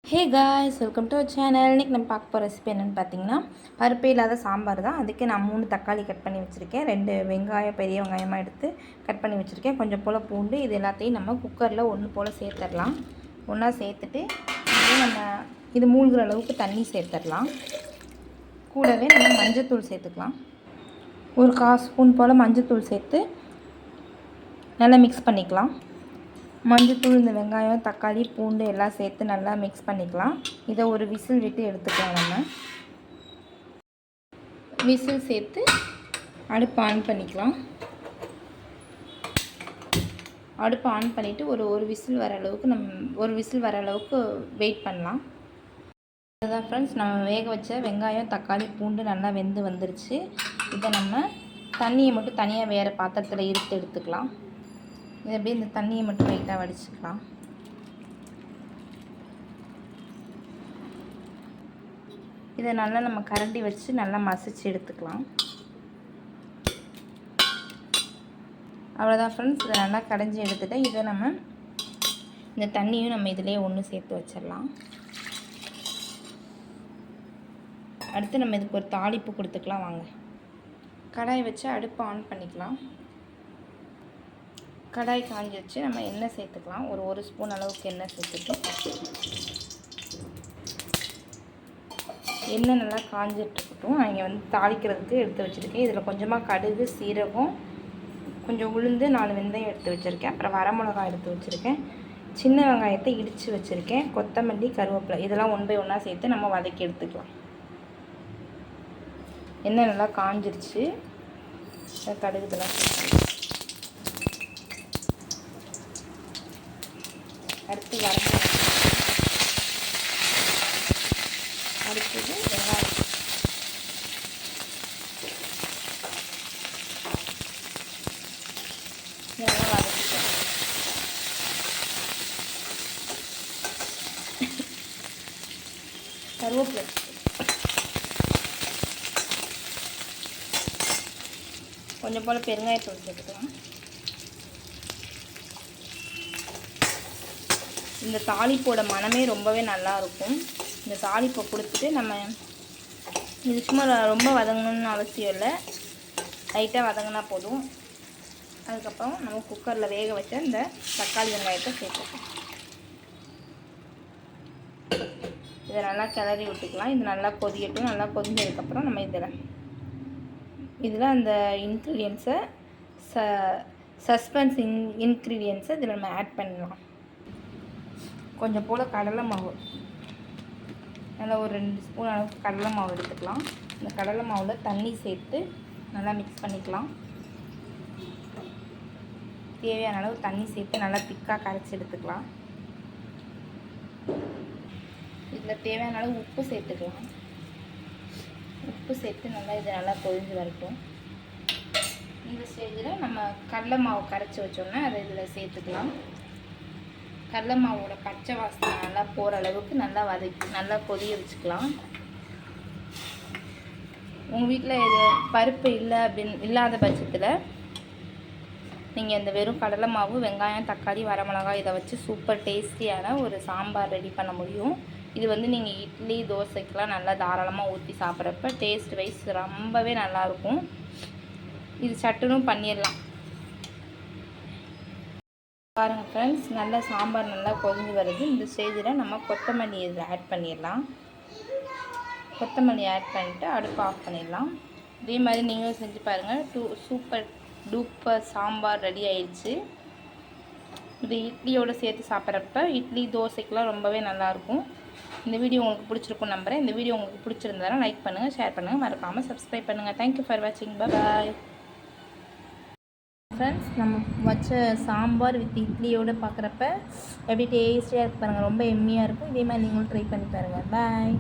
Hey guys, welcome to our channel. இன்றைக்கி நம்ம பார்க்க போகிற ரெசிபி என்னென்னு பார்த்தீங்கன்னா, பருப்பே இல்லாத சாம்பார் தான். அதுக்கு நான் 3 தக்காளி கட் பண்ணி வச்சுருக்கேன், 2 வெங்காயம் பெரிய வெங்காயமாக எடுத்து கட் பண்ணி வச்சுருக்கேன், கொஞ்சம் போல் பூண்டு. இது எல்லாத்தையும் நம்ம குக்கரில் ஒன்று போல் சேர்த்துடலாம். ஒன்றா சேர்த்துட்டு இது மூழ்கிற அளவுக்கு தண்ணி சேர்த்துடலாம். கூடவே நம்ம மஞ்சத்தூள் சேர்த்துக்கலாம். ஒரு 1/4 ஸ்பூன் போல் மஞ்சத்தூள் சேர்த்து நல்லா மிக்ஸ் பண்ணிக்கலாம். மஞ்சத்தூள், இந்த வெங்காயம், தக்காளி, பூண்டு எல்லாம் சேர்த்து நல்லா மிக்ஸ் பண்ணிக்கலாம். இதை ஒரு விசில் விட்டு எடுத்துக்கலாம். நம்ம விசில் சேர்த்து அடுப்பு ஆன் பண்ணிக்கலாம். அடுப்பு ஆன் பண்ணிவிட்டு ஒரு விசில் வர அளவுக்கு வெயிட் பண்ணலாம். அதுதான் ஃப்ரெண்ட்ஸ், நம்ம வேக வச்ச வெங்காயம், தக்காளி, பூண்டு நல்லா வெந்து வந்துருச்சு. இதை நம்ம தண்ணியை மட்டும் தனியாக வேறு பாத்திரத்தில் எடுத்துக்கலாம். இது அப்படியே இந்த தண்ணியை மட்டும் லைட்டாக வடிச்சுக்கலாம். இதை நல்லா நம்ம கரண்டி வச்சு நல்லா மசிச்சு எடுத்துக்கலாம். அவ்வளோதான் ஃப்ரெண்ட்ஸ், இதை நல்லா கடைஞ்சி எடுத்துகிட்டு இதை நம்ம இந்த தண்ணியும் நம்ம இதிலே ஒன்று சேர்த்து வச்சிடலாம். அடுத்து நம்ம இதுக்கு ஒரு தாளிப்பு கொடுத்துக்கலாம். வாங்க, கடாய் வச்சு அடுப்பை ஆன் பண்ணிக்கலாம். கடாய் காஞ்சி வச்சு நம்ம எண்ணெய் சேர்த்துக்கலாம். ஒரு ஸ்பூன் அளவுக்கு எண்ணெய் சேர்த்துட்டு எண்ணெய் நல்லா காஞ்சிட்ருக்கட்டும். நான் இங்கே தாளிக்கிறதுக்கு எடுத்து வச்சுருக்கேன். இதில் கொஞ்சமாக கடுகு, சீரகம், கொஞ்சம் உளுந்து, 4 வெந்தயம் எடுத்து வச்சுருக்கேன். அப்புறம் வரமிளகாய் எடுத்து வச்சுருக்கேன். சின்ன வெங்காயத்தை இடித்து வச்சுருக்கேன். கொத்தமல்லி, கருவேப்பிலை இதெல்லாம் 1 பை 1 சேர்த்து நம்ம வதக்கி எடுத்துக்கலாம். எண்ணெய் நல்லா காஞ்சிருச்சு. கடுகு இதெல்லாம் அடுத்து அடுத்தது வெங்காயம். நல்லா வதக்கிட்டேன். கருவேப்பிலை, கொஞ்சம் போல் பெருங்காயத்தூள் சேர்த்துக்கலாம். இந்த தாளிப்போட மனமே ரொம்பவே நல்லாயிருக்கும். இந்த தாளிப்பை கொடுத்துட்டு நம்ம இது சும்மா ரொம்ப வதங்கணும்னு அவசியம் இல்லை, லைட்டாக வதங்கினா போதும். அதுக்கப்புறம் நம்ம குக்கரில் வேக வச்ச இந்த தக்காளி வெங்காயத்தை சேர்த்துக்கலாம். இதை நல்லா கிளறி விட்டுக்கலாம். இது நல்லா கொதிக்கட்டும். நல்லா கொதிஞ்சதுக்கப்புறம் நம்ம இதில் அந்த இன்க்ரீடியன்ஸை சஸ்பென்ஸ் இன்க்ரீடியன்ஸை இதில் நம்ம ஆட் பண்ணலாம். கொஞ்சம் போல் கடலை மாவு, நல்லா ஒரு 2 ஸ்பூன் அளவுக்கு கடலை மாவு எடுத்துக்கலாம். இந்த கடலை மாவில் தண்ணி சேர்த்து நல்லா மிக்ஸ் பண்ணிக்கலாம். தேவையான அளவு தண்ணி சேர்த்து நல்லா திக்காக கரைச்சி எடுத்துக்கலாம். இதில் தேவையான அளவு உப்பு சேர்த்துக்கலாம். உப்பு சேர்த்து நல்லா இது நல்லா கொதிஞ்சு வரட்டும். இந்த ஸ்டேஜில் நம்ம கடலை மாவு கரைச்சி வச்சோன்னா அதை இதில் சேர்த்துக்கலாம். கடலை மாவோட பச்சை வாசனை நல்லா போகிற அளவுக்கு நல்லா கொதிய வச்சுக்கலாம். உங்கள் வீட்டில் இது பருப்பு இல்லாத பட்சத்தில் நீங்கள் இந்த வெறும் கடலை மாவு, வெங்காயம், தக்காளி, வரமிளகாய் இதை வச்சு சூப்பர் டேஸ்டியான ஒரு சாம்பார் ரெடி பண்ண முடியும். இது நீங்கள் இட்லி, தோசைக்கெலாம் நல்லா தாராளமாக ஊற்றி சாப்பிட்றப்ப டேஸ்ட் வைஸ் ரொம்பவே நல்லாயிருக்கும். இது சட்டுனும் பண்ணிடலாம். பாருங்கள் ஃப்ரெண்ட்ஸ், நல்லா சாம்பார் நல்லா கொதிஞ்சு வருது. இந்த ஸ்டேஜில் நம்ம கொத்தமல்லி இதில் ஆட் பண்ணிடலாம். கொத்தமல்லி ஆட் பண்ணிவிட்டு அடுப்பு ஆஃப் பண்ணிடலாம். இதே மாதிரி நீங்களும் செஞ்சு பாருங்கள். சூப்பர் டூப்பர் சாம்பார் ரெடி ஆயிடுச்சு. இது இட்லியோடு சேர்த்து சாப்பிட்றப்ப இட்லி, தோசைக்கெலாம் ரொம்பவே நல்லாயிருக்கும். இந்த வீடியோ உங்களுக்கு பிடிச்சிருக்குன்னு நம்புகிறேன். இந்த வீடியோ உங்களுக்கு பிடிச்சிருந்தாலும் லைக் பண்ணுங்கள், ஷேர் பண்ணுங்கள், மறக்காமல் சப்ஸ்கிரைப் பண்ணுங்கள். தேங்க்யூ ஃபார் வாட்சிங். பாய் ஃப்ரெண்ட்ஸ், நம்ம வச்ச சாம்பார் வித் இட்லியோடு பார்க்குறப்ப எப்படி டேஸ்டியாக இருக்கு பாருங்கள். ரொம்ப எம்மியாக இருக்கும். இதே மாதிரி நீங்களும் ட்ரை பண்ணி பாருங்கள். பாய்.